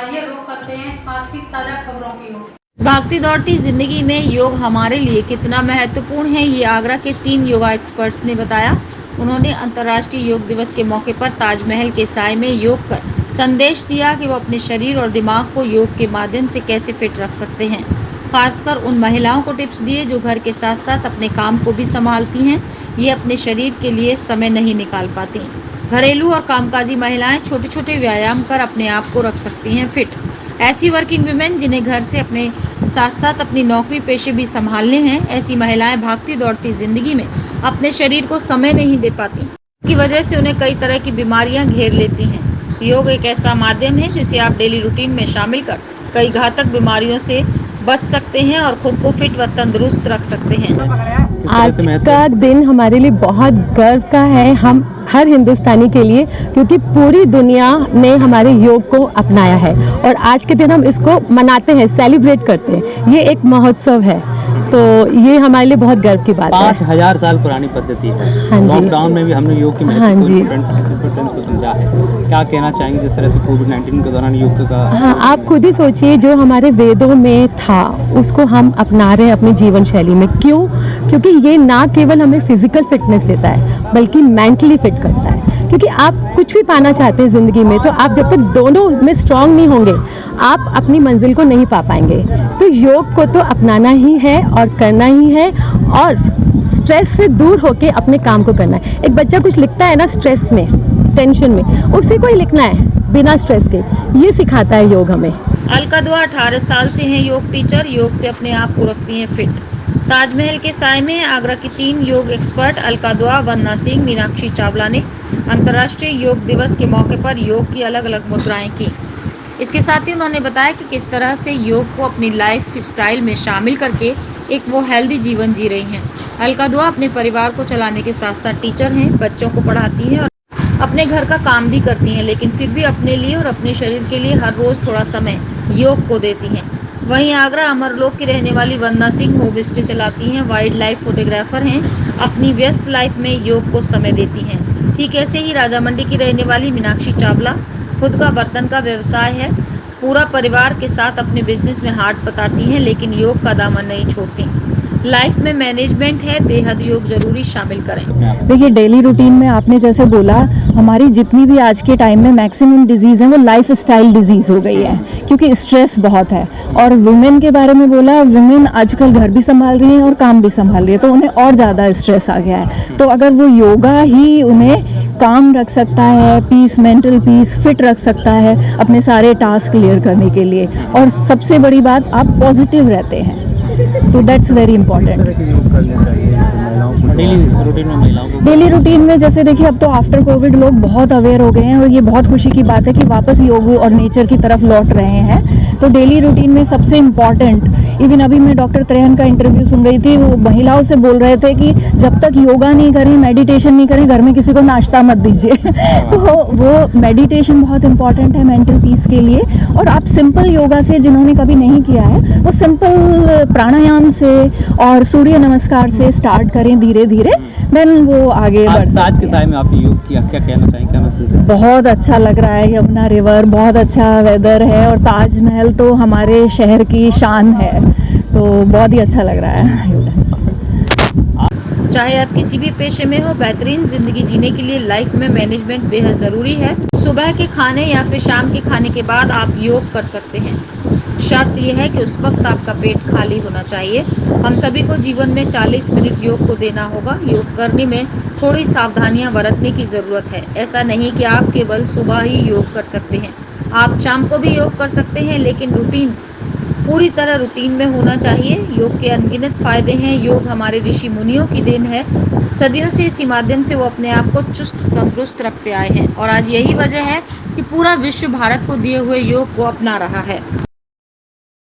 आइए रुख करते हैं आज की ताजा खबरों की ओर। भागती दौड़ती जिंदगी में योग हमारे लिए कितना महत्वपूर्ण है, ये आगरा के 3 योगा एक्सपर्ट्स ने बताया। उन्होंने अंतर्राष्ट्रीय योग दिवस के मौके पर ताजमहल के साय में योग कर संदेश दिया कि वो अपने शरीर और दिमाग को योग के माध्यम से कैसे फिट रख सकते हैं। खासकर उन महिलाओं को टिप्स दिए जो घर के साथ साथ अपने काम को भी संभालती हैं। ये अपने शरीर के लिए समय नहीं निकाल पाती। घरेलू और कामकाजी महिलाएं छोटे छोटे व्यायाम कर अपने आप को रख सकती हैं फिट। ऐसी वर्किंग वुमेन जिन्हें घर से अपने साथ साथ अपनी नौकरी पेशे भी संभालने हैं, ऐसी महिलाएं भागती दौड़ती जिंदगी में अपने शरीर को समय नहीं दे पाती। इसकी वजह से उन्हें कई तरह की बीमारियां घेर लेती हैं। योग एक ऐसा माध्यम है जिसे आप डेली रूटीन में शामिल कर कई घातक बीमारियों से बच सकते हैं और खुद को फिट व तंदुरुस्त रख सकते हैं। आज का दिन हमारे लिए बहुत गर्व का है, हम हर हिंदुस्तानी के लिए, क्योंकि पूरी दुनिया ने हमारे योग को अपनाया है और आज के दिन हम इसको मनाते हैं, सेलिब्रेट करते हैं। ये एक महोत्सव है, तो ये हमारे लिए बहुत गर्व की बात है। 5000 साल पुरानी पद्धति है। हाँ जी। लॉकडाउन में भी हमने योग की हाँ जी। इम्पोर्टेंस को समझा है। क्या कहना चाहेंगे जिस तरह से कोविड-19 के दौरान योग का? हाँ, आप खुद ही सोचिए, जो हमारे वेदों में था उसको हम अपना रहे हैं अपनी जीवन शैली में। क्यों? क्योंकि ये ना केवल हमें फिजिकल फिटनेस देता है बल्कि मेंटली फिट करता है। क्योंकि आप कुछ भी पाना चाहते हैं ज़िंदगी में, तो आप जब तक दोनों में स्ट्रांग नहीं होंगे आप अपनी मंजिल को नहीं पा पाएंगे। तो योग को तो अपनाना ही है और करना ही है, और स्ट्रेस से दूर होके अपने काम को करना है। एक बच्चा कुछ लिखता है ना स्ट्रेस में, टेंशन में, उसी को ही लिखना है बिना स्ट्रेस के। ये सिखाता है योग हमें। अलका दुआ 18 साल से हैं योग टीचर, योग से अपने आप को रखती हैं फिट। ताजमहल के साय में आगरा की 3 योग एक्सपर्ट अलका दुआ, वंदना सिंह, मीनाक्षी चावला ने अंतर्राष्ट्रीय योग दिवस के मौके पर योग की अलग अलग मुद्राएं की। इसके साथ ही उन्होंने बताया कि किस तरह से योग को अपनी लाइफ स्टाइल में शामिल करके एक वो हेल्दी जीवन जी रही हैं। अलका दुआ अपने परिवार को चलाने के साथ साथ टीचर हैं, बच्चों को पढ़ाती हैं और अपने घर का काम भी करती हैं, लेकिन फिर भी अपने लिए और अपने शरीर के लिए हर रोज थोड़ा समय योग को देती हैं। वहीं आगरा अमरलोक की रहने वाली वंदना सिंह होम स्टे चलाती हैं, वाइल्ड लाइफ फोटोग्राफर हैं, अपनी व्यस्त लाइफ में योग को समय देती हैं। ठीक ऐसे ही राजामंडी की रहने वाली मीनाक्षी चावला खुद का बर्तन का व्यवसाय है, पूरा परिवार के साथ अपने बिजनेस में हाथ बटाती हैं, लेकिन योग का दामन नहीं छोड़ती। लाइफ में मैनेजमेंट है, बेहद योग जरूरी शामिल करें। देखिए, डेली रूटीन में आपने जैसे बोला, हमारी जितनी भी आज के टाइम में मैक्सिमम डिजीज़ है वो लाइफ स्टाइल डिजीज़ हो गई है, क्योंकि स्ट्रेस बहुत है। और वुमेन के बारे में बोला, वुमेन आजकल घर भी संभाल रही हैं और काम भी संभाल रही है, तो उन्हें और ज़्यादा स्ट्रेस आ गया है। तो अगर वो योगा ही उन्हें काम रख सकता है, पीस, मेंटल पीस, फिट रख सकता है अपने सारे टास्क क्लियर करने के लिए, और सबसे बड़ी बात, आप पॉजिटिव रहते हैं, तो that's very important. Daily routine में जैसे देखिए, अब तो आफ्टर कोविड लोग बहुत अवेयर हो गए हैं और ये बहुत खुशी की बात है कि वापस योग और नेचर की तरफ लौट रहे हैं। तो डेली रूटीन में सबसे इम्पॉर्टेंट, इवन अभी मैं डॉक्टर त्रेहन का इंटरव्यू सुन रही थी, वो महिलाओं से बोल रहे थे कि जब तक योगा नहीं करें, मेडिटेशन नहीं करें, घर में किसी को नाश्ता मत दीजिए। तो वो मेडिटेशन बहुत इंपॉर्टेंट है मेंटल पीस के लिए। और आप सिंपल योगा से, जिन्होंने कभी नहीं किया है, वो सिंपल प्राणायाम से और सूर्य नमस्कार से स्टार्ट करें धीरे धीरे, देन वो आगे बढ़ सकते हैं। आज के समय में आपने योग किया, क्या कहना चाहेंगे, क्या मैसेज है? बहुत अच्छा लग रहा है, यमुना रिवर, बहुत अच्छा वेदर है, और ताजमहल तो हमारे शहर की शान है, तो बहुत ही अच्छा लग रहा है। चाहे आप किसी भी पेशे में हो, बेहतरीन जिंदगी जीने के लिए लाइफ में मैनेजमेंट बेहद जरूरी है। सुबह के खाने या फिर शाम के खाने के बाद आप योग कर सकते हैं। शर्त यह है कि उस वक्त आपका पेट खाली होना चाहिए। हम सभी को जीवन में 40 मिनट योग को देना होगा। योग करने में थोड़ी सावधानियां बरतने की ज़रूरत है। ऐसा नहीं कि आप केवल सुबह ही योग कर सकते हैं, आप शाम को भी योग कर सकते हैं, लेकिन रूटीन पूरी तरह रूटीन में होना चाहिए। योग के अनगिनत फायदे हैं। योग हमारे ऋषि मुनियों की देन है। सदियों से इसी माध्यम से वो अपने आप को चुस्त तंदुरुस्त रखते आए हैं, और आज यही वजह है कि पूरा विश्व भारत को दिए हुए योग को अपना रहा है।